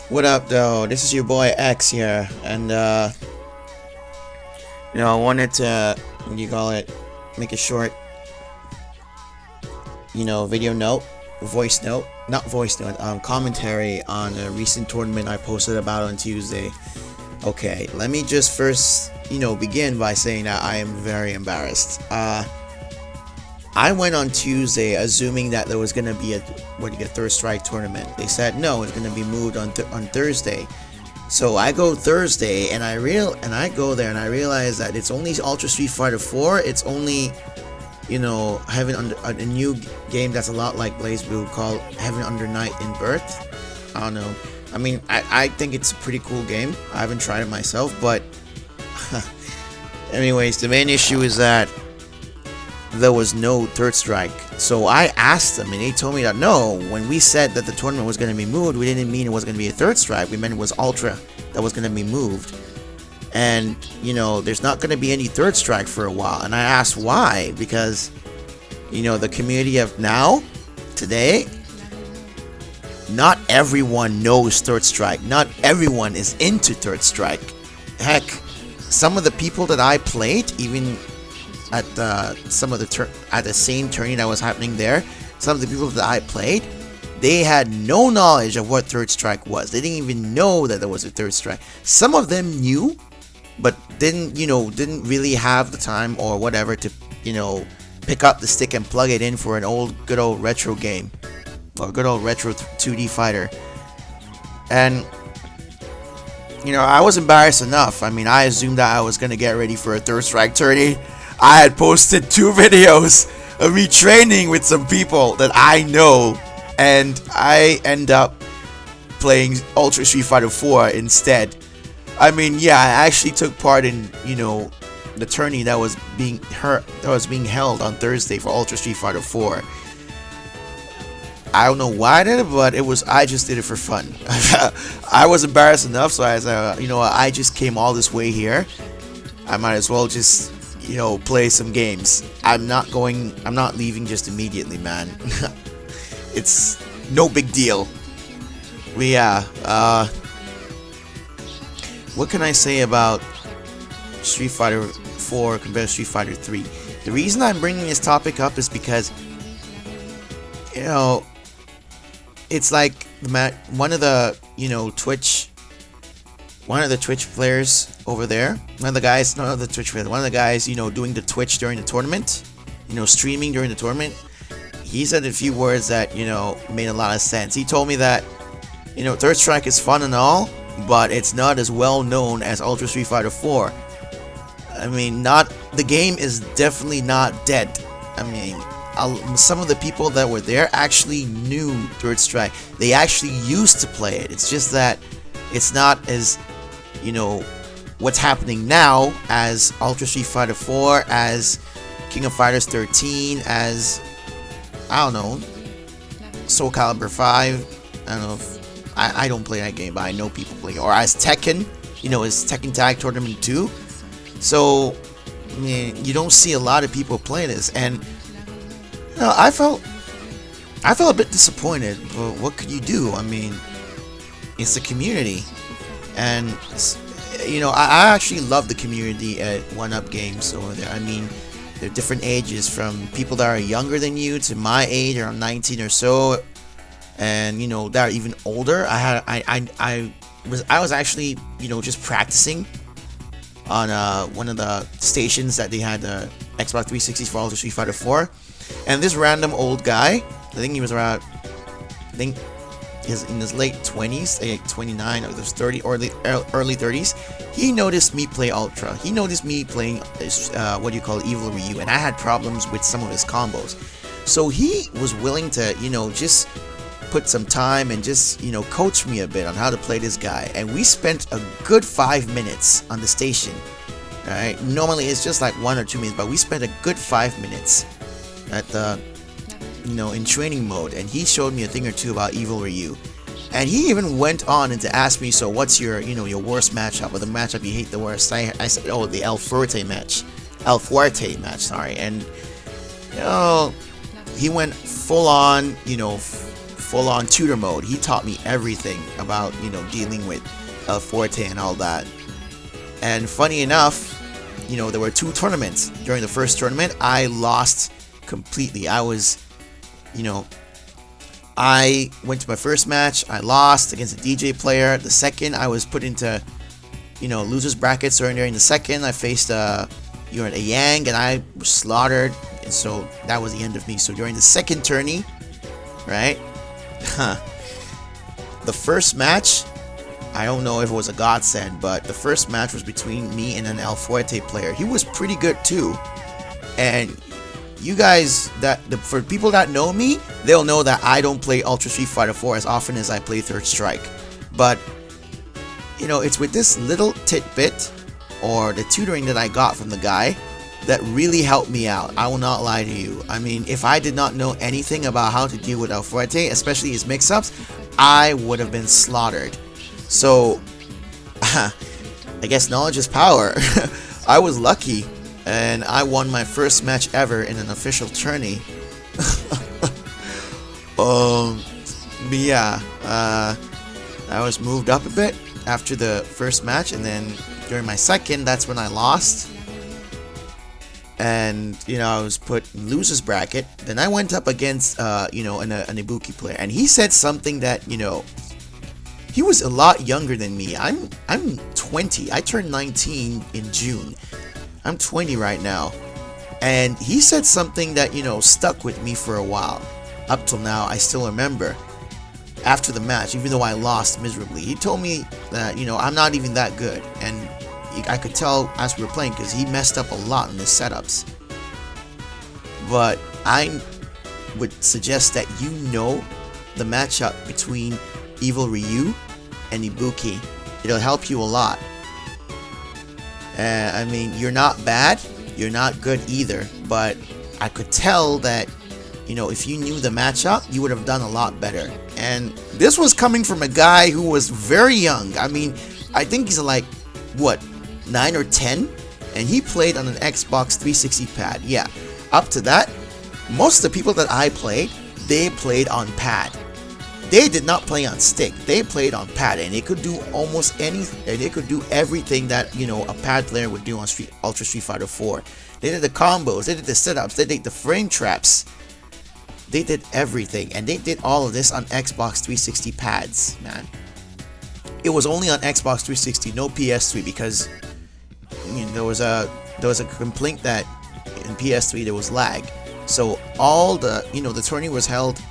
What up, though? This is your boy X here, and I wanted to, what do you call it, make a short, video note, voice note, not voice note, commentary on a recent tournament I posted about on Tuesday. Okay, let me just first, begin by saying that I am very embarrassed. I went on Tuesday assuming that there was gonna be a third strike tournament. They said no, it's gonna be moved on Thursday. So I go Thursday and I go there and I realize that it's only Ultra Street Fighter 4. It's only having a new game that's a lot like Blaze Blue called Heaven Under Night in Birth. I don't know. I mean, I think it's a pretty cool game. I haven't tried it myself, but anyways, the main issue is that there was no third strike. So I asked them and they told me that no, when we said that the tournament was going to be moved, we didn't mean it was going to be a third strike. We meant it was Ultra that was going to be moved. And there's not going to be any third strike for a while. And I asked why, because the community of now, today, not everyone knows third strike. Not everyone is into third strike. Heck, some of the people that I played, even at the same tourney that was happening there, some of the people that I played, they had no knowledge of what third strike was. They didn't even know that there was a third strike. Some of them knew, but didn't really have the time or whatever to pick up the stick and plug it in for an good old retro game or good old retro 2D fighter. And I was embarrassed enough. I mean, I assumed that I was gonna get ready for a third strike tourney. I had posted 2 videos of me training with some people that I know, and I end up playing Ultra Street Fighter 4 instead. I mean, yeah, I actually took part in, the tourney that was being held on Thursday for Ultra Street Fighter 4. I don't know why I did it, but I just did it for fun. I was embarrassed enough, so I said, I just came all this way here. I might as well just play some games. I'm not leaving just immediately, man. It's no big deal. But yeah, what can I say about Street Fighter 4 compared to Street Fighter 3? The reason I'm bringing this topic up is because it's like one of the Twitch players over there, one of the guys doing the Twitch during the tournament, streaming during the tournament, he said a few words that, made a lot of sense. He told me that, third strike is fun and all, but it's not as well known as Ultra Street Fighter 4. I mean, the game is definitely not dead. I mean, some of the people that were there actually knew third strike. They actually used to play it. It's just that it's not as what's happening now as Ultra Street Fighter 4, as King of Fighters 13, as I don't know, Soul Calibur 5. I don't know if I don't play that game, but I know people play it. Or as Tekken, as Tekken Tag Tournament 2. So I mean, you don't see a lot of people play this, and I felt a bit disappointed, but what could you do? I mean, it's the community. And I actually love the community at 1UPGAMES over there. I mean, they're different ages, from people that are younger than you to my age, around 19 or so, and that are even older. I was actually just practicing on one of the stations that they had, the Xbox 360 for Ultra Street Fighter 4, and this random old guy, I think he was around, in his late 20s, like 29 or 30 or the early 30s, he noticed me play Ultra. He noticed me playing Evil Ryu, and I had problems with some of his combos. So he was willing to, just put some time and just, coach me a bit on how to play this guy. And we spent a good 5 minutes on the station. Alright, normally it's just like 1 or 2 minutes, but we spent a good 5 minutes at the in training mode, and he showed me a thing or two about Evil Ryu. And he even went on and to ask me, so what's your your worst matchup, or the matchup you hate the worst? I said, oh, the El Fuerte match, sorry. And he went full on, full-on tutor mode. He taught me everything about, you know, dealing with El Forte and all that. And funny enough, you know, there were 2 tournaments. During the first tournament, I lost completely. I was, you know, I went to my first match, I lost against a DJ player. The second, I was put into, you know, losers brackets during the second. I faced a Yang, and I was slaughtered, and so that was the end of me. So during the second tourney, right, the first match, I don't know if it was a godsend, but the first match was between me and an El Fuerte player. He was pretty good too, and you guys, for people that know me, they'll know that I don't play Ultra Street Fighter 4 as often as I play Third Strike. But you know, it's with this little tidbit or the tutoring that I got from the guy that really helped me out. I will not lie to you. I mean, if I did not know anything about how to deal with El Fuerte, especially his mix-ups, I would have been slaughtered. So, I guess knowledge is power. I was lucky, and I won my first match ever in an official tourney. But yeah, I was moved up a bit after the first match, and then during my second, that's when I lost. And you know, I was put in losers bracket. Then I went up against you know, an Ibuki player, and he said something that, you know, he was a lot younger than me. I'm 20. I turned 19 in June. I'm 20 right now. And he said something that, you know, stuck with me for a while. Up till now, I still remember. After the match, even though I lost miserably, he told me that, you know, I'm not even that good. And I could tell as we were playing, because he messed up a lot in the setups. But I would suggest that you know the matchup between Evil Ryu and Ibuki. It'll help you a lot. I mean, you're not bad, you're not good either, but I could tell that, you know, if you knew the matchup, you would have done a lot better. And this was coming from a guy who was very young. I mean, I think he's like, what, 9 or 10? And he played on an Xbox 360 pad. Yeah, up to that, most of the people that I played, they played on pad. They did not play on stick. They played on pad, and it could do almost anything. And it could do everything that, you know, a pad player would do on Ultra Street Fighter 4. They did the combos, they did the setups, they did the frame traps. They did everything, and they did all of this on Xbox 360 pads, man. It was only on Xbox 360, no PS3, because, you know, there was a complaint that in PS3 there was lag. So all the, you know, the tourney was held.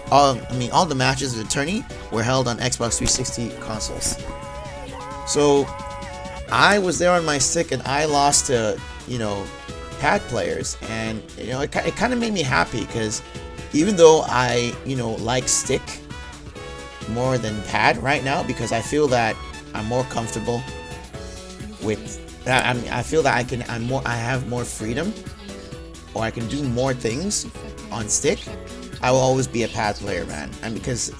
All the matches of the tourney were held on Xbox 360 consoles. So I was there on my stick, and I lost to, you know, pad players, and you know, it kind of made me happy, because even though I, you know, like stick more than pad right now, because I feel that I'm more comfortable with. I feel that I have more freedom, or I can do more things on stick. I will always be a pad player, man. And because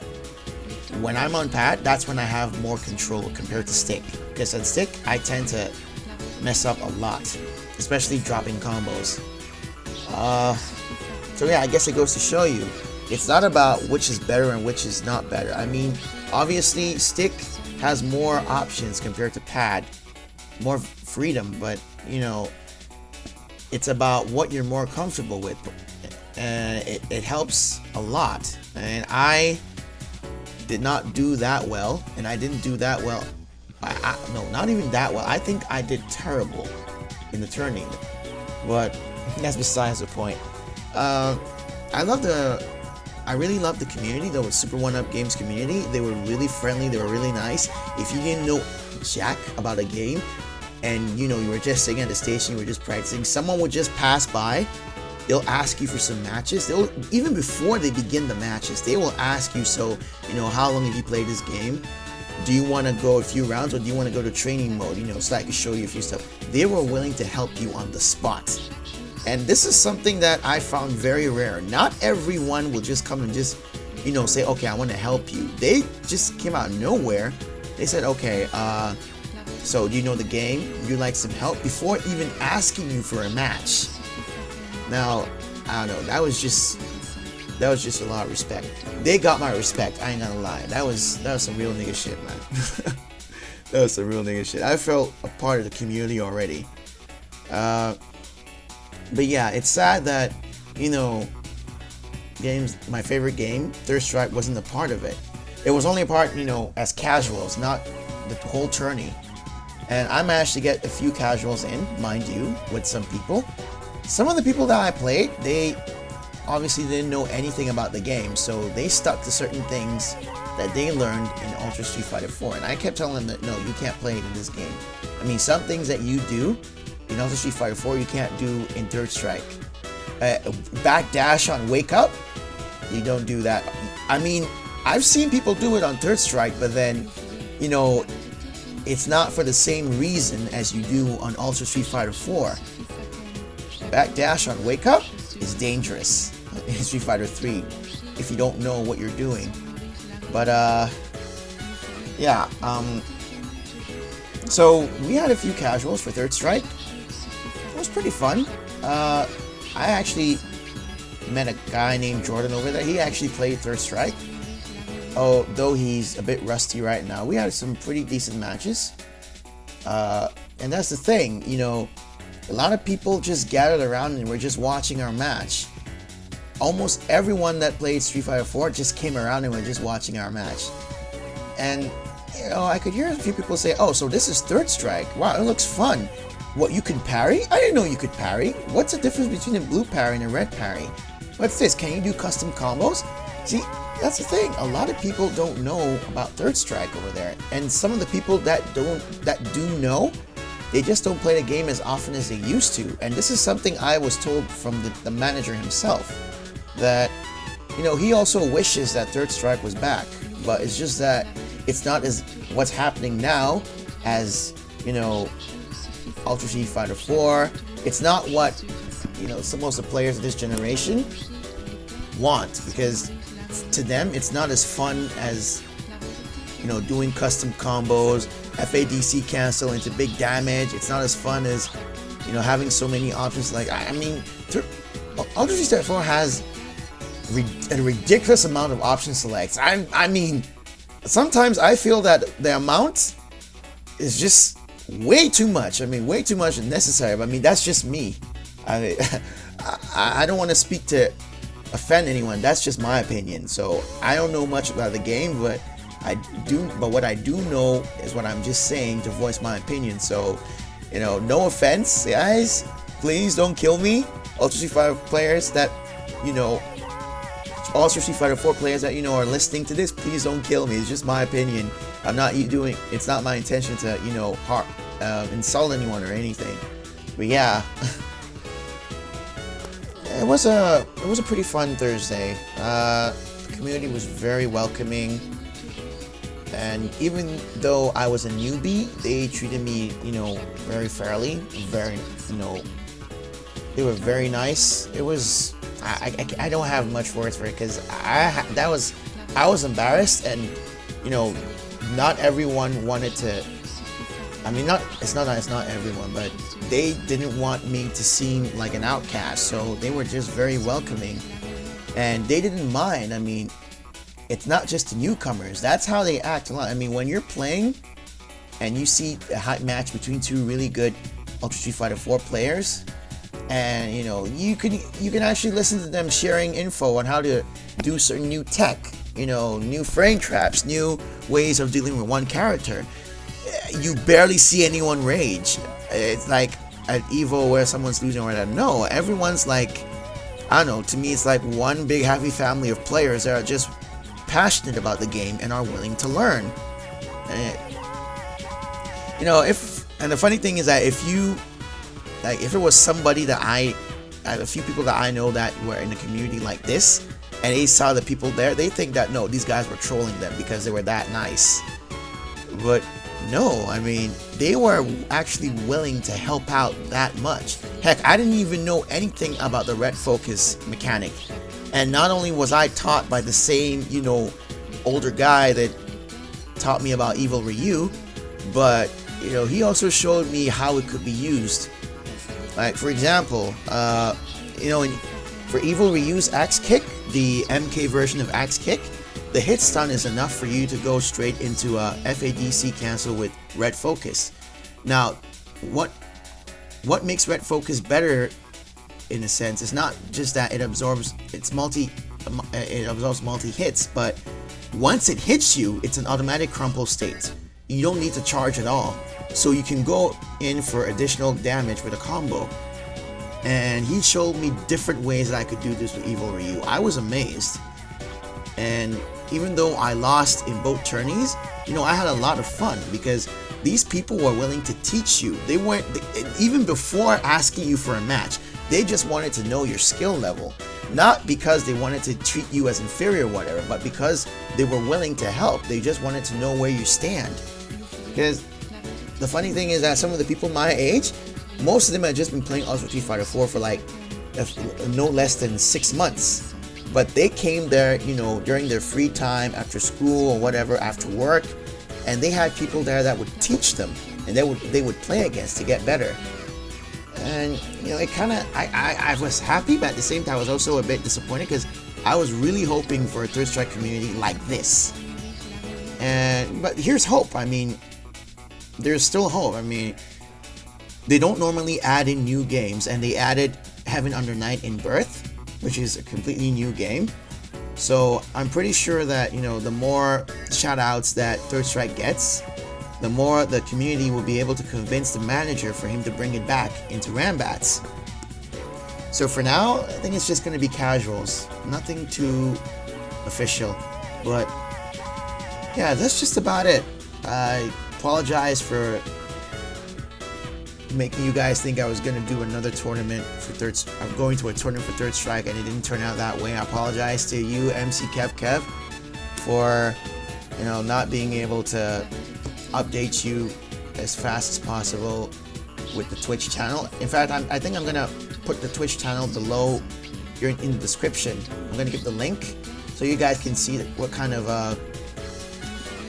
when I'm on pad, that's when I have more control compared to stick. Because on stick, I tend to mess up a lot, especially dropping combos. So yeah, I guess it goes to show you, it's not about which is better and which is not better. I mean, obviously, stick has more options compared to pad, more freedom, but you know, it's about what you're more comfortable with. And it helps a lot. And I did not do that well, and I didn't do that well. No, not even that well. I think I did terrible in the tourney, but that's besides the point. I really love the community, the Super 1UPGAMES community. They were really friendly, they were really nice. If you didn't know jack about a game, and you know, you were just sitting at the station, you were just practicing, someone would just pass by. They'll ask you for some matches. They'll, even before they begin the matches, they will ask you, so, you know, how long have you played this game? Do you want to go a few rounds, or do you want to go to training mode? You know, so I can show you a few stuff. They were willing to help you on the spot. And this is something that I found very rare. Not everyone will just come and just, you know, say, okay, I want to help you. They just came out of nowhere. They said, okay, so do you know the game? Would you like some help? Before even asking you for a match. Now, I don't know, that was just that was just a lot of respect. They got my respect. I ain't gonna lie. That was some real nigga shit, man. That was some real nigga shit. I felt a part of the community already. But yeah, it's sad that, you know, my favorite game, Third Strike, wasn't a part of it. It was only a part, you know, as casuals, not the whole tourney. And I managed to get a few casuals in, mind you, with some people. Some of the people that I played, they obviously didn't know anything about the game, so they stuck to certain things that they learned in Ultra Street Fighter 4. And I kept telling them that, no, you can't play it in this game. I mean, some things that you do in Ultra Street Fighter 4, you can't do in Third Strike. Backdash on Wake Up, you don't do that. I mean, I've seen people do it on Third Strike, but then, you know, it's not for the same reason as you do on Ultra Street Fighter 4. Backdash on Wake Up is dangerous in Street Fighter 3 if you don't know what you're doing. But yeah, so we had a few casuals for Third Strike. It was pretty fun. I actually met a guy named Jordan over there. He actually played Third Strike. Though he's a bit rusty right now. We had some pretty decent matches. And that's the thing, you know, a lot of people just gathered around and were just watching our match. Almost everyone that played Street Fighter 4 just came around and were just watching our match. And, you know, I could hear a few people say, oh, so this is Third Strike. Wow, it looks fun. What, you can parry? I didn't know you could parry. What's the difference between a blue parry and a red parry? What's this? Can you do custom combos? See, that's the thing. A lot of people don't know about Third Strike over there. And some of the people that do know, they just don't play the game as often as they used to. And this is something I was told from the manager himself. That, you know, he also wishes that Third Strike was back, but it's just that it's not as what's happening now as, you know, Ultra Street Fighter 4. It's not what, you know, most of the players of this generation want, because to them it's not as fun as, you know, doing custom combos, FADC cancel into big damage. It's not as fun as, you know, having so many options. Like, I mean, Ultra Street Fighter 4 has a ridiculous amount of option selects. I mean, sometimes I feel that the amount is just way too much. I mean, way too much necessary. But I mean, that's just me. I don't want to speak to offend anyone. That's just my opinion. So I don't know much about the game, but what I do know is what I'm just saying to voice my opinion. So, you know, no offense, guys. Please don't kill me. Ultra Street Fighter players that, you know, Ultra Street Fighter 4 players that, you know, are listening to this, please don't kill me. It's just my opinion. I'm not it's not my intention to, you know, insult anyone or anything. But yeah, it was a pretty fun Thursday. The community was very welcoming, and even though I was a newbie, they treated me, you know, very fairly. Very, you know, they were very nice. It was. I don't have much words for it, because I was embarrassed, and, you know, not everyone wanted to. I mean, it's not everyone, but they didn't want me to seem like an outcast, so they were just very welcoming, and they didn't mind. I mean, it's not just the newcomers. That's how they act a lot. I mean, when you're playing and you see a hot match between two really good Ultra Street Fighter 4 players, and, you know, you can actually listen to them sharing info on how to do certain new tech, you know, new frame traps, new ways of dealing with one character. You barely see anyone rage. It's like at Evo where someone's losing or whatever. No, everyone's like, I don't know, to me it's like one big happy family of players that are just passionate about the game and are willing to learn. And, you know, and the funny thing is that if it was somebody that a few people that I know that were in a community like this, and they saw the people there, they think that, no, these guys were trolling them because they were that nice. But no, I mean, they were actually willing to help out that much. Heck, I didn't even know anything about the red focus mechanic. And not only was I taught by the same, you know, older guy that taught me about Evil Ryu, but, you know, he also showed me how it could be used. Like, for example, you know, for Evil Ryu's axe kick, the MK version of Axe Kick, the hit stun is enough for you to go straight into a FADC cancel with Red Focus. Now, what makes Red Focus better, in a sense, is not just that it absorbs multi hits, but once it hits you, it's an automatic crumple state. You don't need to charge at all, so you can go in for additional damage with a combo. And he showed me different ways that I could do this with Evil Ryu. I was amazed. And even though I lost in both tourneys, I had a lot of fun because these people were willing to teach you. They weren't, even before asking you for a match, they just wanted to know your skill level. Not because they wanted to treat you as inferior or whatever, but because they were willing to help. They just wanted to know where you stand. Because the funny thing is that some of the people my age, most of them had just been playing Ultra Street Fighter 4 for like no less than 6 months. But they came there, during their free time, after school or whatever, after work, and they had people there that would teach them, and they would play against to get better. And it kind of, I was happy, but at the same time I was also a bit disappointed because I was really hoping for a Third Strike community like this. But here's hope. I mean, there's still hope. I mean, they don't normally add in new games, and they added Heaven Under Night in Birth, which is a completely new game. So I'm pretty sure that the more shout outs that Third Strike gets, the more the community will be able to convince the manager for him to bring it back into Rambats. So for now, I think it's just going to be casuals, nothing too official. But yeah, that's just about it. I apologize for making you guys think I was going to do another tournament for I'm going to a tournament for Third Strike, and it didn't turn out that way. I apologize to you, MC Kev, for not being able to update you as fast as possible with the Twitch channel. In fact, I think I'm gonna put the Twitch channel below here in the description. I'm gonna give the link so you guys can see what kind of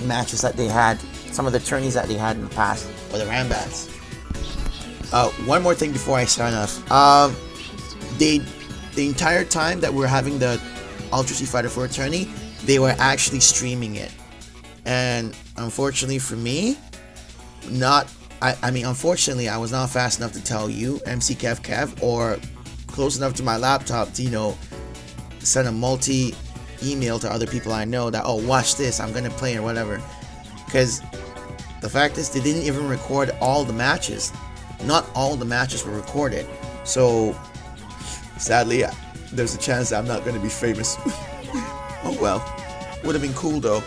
matches that they had, some of the tourneys that they had in the past, or the Rambats. One more thing before I sign off. The entire time that we're having the Ultra Street Fighter 4 tourney, they were actually streaming it. And unfortunately for me, unfortunately, I was not fast enough to tell you, MC Kev, or close enough to my laptop to, send a multi-email to other people I know that, oh, watch this, I'm gonna play or whatever. Because the fact is, they didn't even record all the matches. Not all the matches were recorded. So, sadly, there's a chance that I'm not gonna be famous. Oh well. Would have been cool though.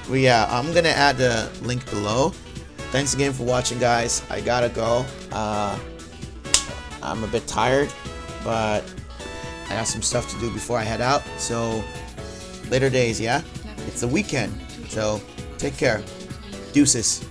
But yeah, I'm gonna add the link below. Thanks again for watching, guys. I gotta go. I'm a bit tired, but I got some stuff to do before I head out. So later days, yeah? It's the weekend, so take care. Deuces.